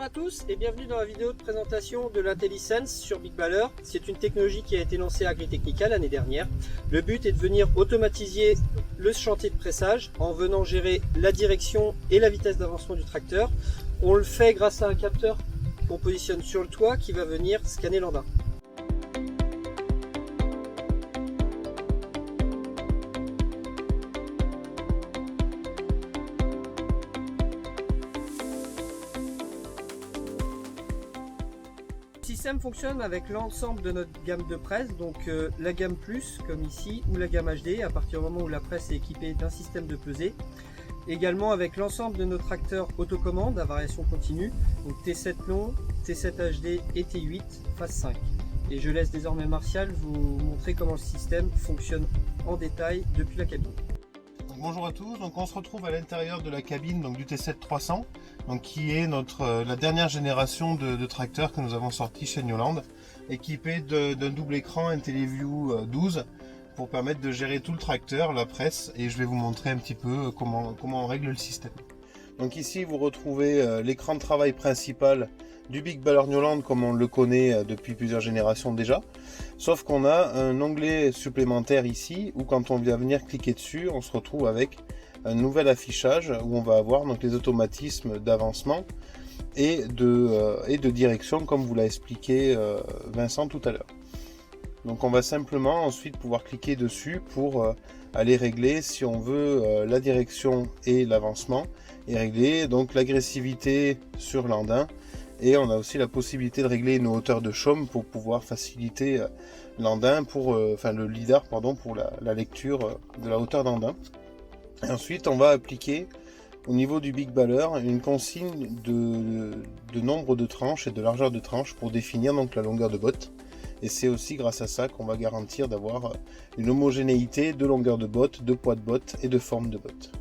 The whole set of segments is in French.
à tous et bienvenue dans la vidéo de présentation de l'IntelliSense sur Big Baller. C'est une technologie qui a été lancée à Agritechnica l'année dernière. Le but est de venir automatiser le chantier de pressage en venant gérer la direction et la vitesse d'avancement du tracteur. On le fait grâce à un capteur qu'on positionne sur le toit qui va venir scanner l'engin. Le système fonctionne avec l'ensemble de notre gamme de presse, donc la gamme Plus comme ici ou la gamme HD à partir du moment où la presse est équipée d'un système de pesée. Également avec l'ensemble de nos tracteurs autocommande à variation continue, donc T7 long, T7 HD et T8 phase 5. Et je laisse désormais Martial vous montrer comment le système fonctionne en détail depuis la cabine. Bonjour à tous, donc on se retrouve à l'intérieur de la cabine donc, du T7 300 donc, qui est la dernière génération de tracteurs que nous avons sorti chez Newland, équipé d'un double écran IntelliView 12 pour permettre de gérer tout le tracteur, la presse, et je vais vous montrer un petit peu comment on règle le système. Donc ici vous retrouvez l'écran de travail principal du Big Baller Newland comme on le connaît depuis plusieurs générations déjà, sauf qu'on a un onglet supplémentaire ici où quand on vient venir cliquer dessus, on se retrouve avec un nouvel affichage où on va avoir donc les automatismes d'avancement et de direction comme vous l'a expliqué Vincent tout à l'heure. Donc on va simplement ensuite pouvoir cliquer dessus pour aller régler si on veut la direction et l'avancement et régler donc l'agressivité sur l'engin. Et on a aussi la possibilité de régler nos hauteurs de chaume pour pouvoir faciliter l'engin, le lidar pardon, pour la lecture de la hauteur d'engin. Et ensuite on va appliquer au niveau du Big Baller une consigne de nombre de tranches et de largeur de tranches pour définir donc la longueur de botte. Et c'est aussi grâce à ça qu'on va garantir d'avoir une homogénéité de longueur de botte, de poids de botte et de forme de botte.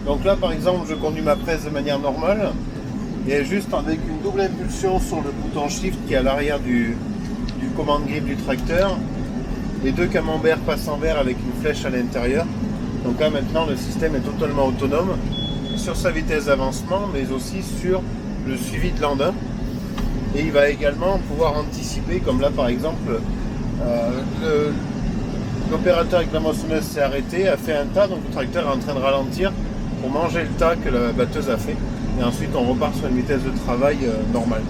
Donc là par exemple je conduis ma presse de manière normale. Et juste avec une double impulsion sur le bouton Shift qui est à l'arrière du command grip du tracteur, les deux camemberts passent en vert avec une flèche à l'intérieur. Donc là maintenant le système est totalement autonome sur sa vitesse d'avancement mais aussi sur le suivi de l'engin. Et il va également pouvoir anticiper, comme là par exemple l'opérateur avec la moissonneuse s'est arrêté, a fait un tas, donc le tracteur est en train de ralentir pour manger le tas que la batteuse a fait. Et ensuite on repart sur une vitesse de travail normale.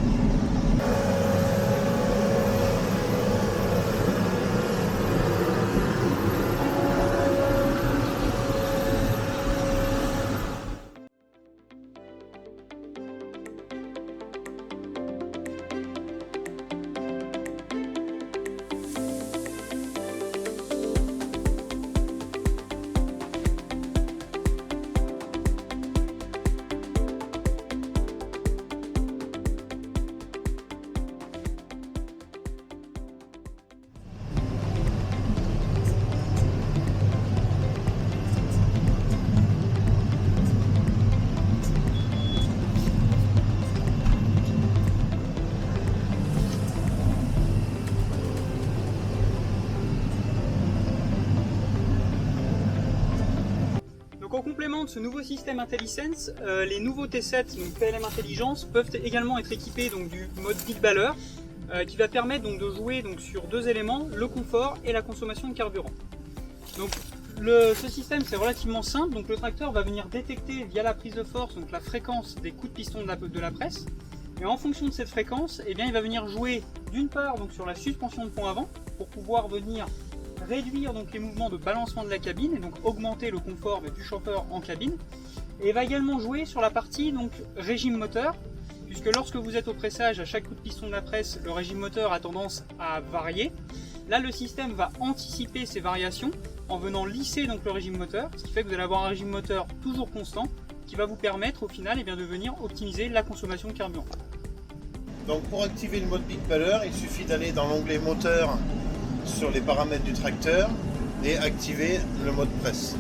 Donc en complément de ce nouveau système IntelliSense, les nouveaux T7 donc PLM Intelligence peuvent également être équipés donc, du mode Big Baller qui va permettre donc, de jouer donc, sur deux éléments, le confort et la consommation de carburant. Donc ce système c'est relativement simple, donc le tracteur va venir détecter via la prise de force donc, la fréquence des coups de piston de la presse. Et en fonction de cette fréquence, eh bien, il va venir jouer d'une part donc, sur la suspension de pont avant pour pouvoir venir réduire donc les mouvements de balancement de la cabine et donc augmenter le confort du chauffeur en cabine. Et va également jouer sur la partie donc régime moteur, puisque lorsque vous êtes au pressage, à chaque coup de piston de la presse, le régime moteur a tendance à varier. Là, le système va anticiper ces variations en venant lisser donc le régime moteur, ce qui fait que vous allez avoir un régime moteur toujours constant, qui va vous permettre au final de venir optimiser la consommation de carburant. Donc pour activer le mode Big Baller, il suffit d'aller dans l'onglet moteur sur les paramètres du tracteur et activer le mode presse.